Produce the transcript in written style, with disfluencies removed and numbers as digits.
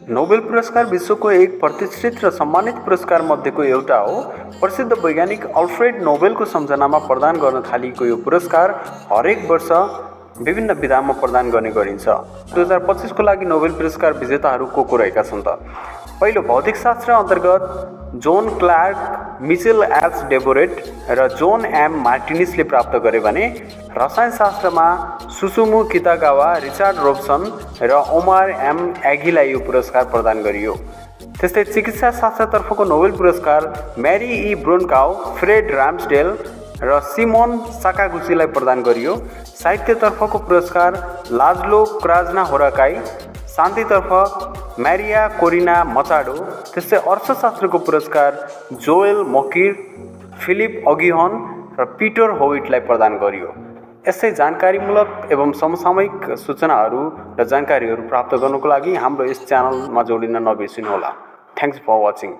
Nobel पुरस्कार विश्वको एक प्रतिष्ठित र सम्मानित पुरस्कार मध्येको एउटा हो। प्रसिद्ध वैज्ञानिक अल्फ्रेड नोबेलको सम्झनामा प्रदान गर्न थालिएको यो पुरस्कार हरेक वर्ष विभिन्न विधामा प्रदान गर्ने गरिन्छ। 2025 को लागि नोबेल पुरस्कार विजेताहरू को रहेका छन् त? पहिलो, भौतिकशास्त्र अन्तर्गत जोन क्लार्क, मिचेल एच डेबोरेट र जोन एम मार्टिनिसले प्राप्त गरे भने रसायनशास्त्रमा सुसुमु कितागावा, रिचार्ड रोबसन र ओमार एम एगीलाई यो पुरस्कार प्रदान गरियो। त्यस्तै चिकित्सा शास्त्रतर्फको नोबेल पुरस्कार मेरी ई ब्रोन्काउ, फ्रेड राम्सडेल र सिमोन साकागुचीलाई प्रदान गरियो। साहित्यतर्फको पुरस्कार लाज्लो क्राज्नाहोराकाई, शान्तितर्फ म्यारिया कोरिना मचाडो, त्यस्तै अर्थशास्त्रको पुरस्कार जोएल मकिर, फिलिप अगिहन र पिटर होविटलाई प्रदान गरियो। यस्तै जानकारीमूलक एवं समसामयिक सूचनाहरू र जानकारीहरू प्राप्त गर्नको लागि हाम्रो यस च्यानलमा जोडिन नबिर्सिनुहोला। Thanks for watching.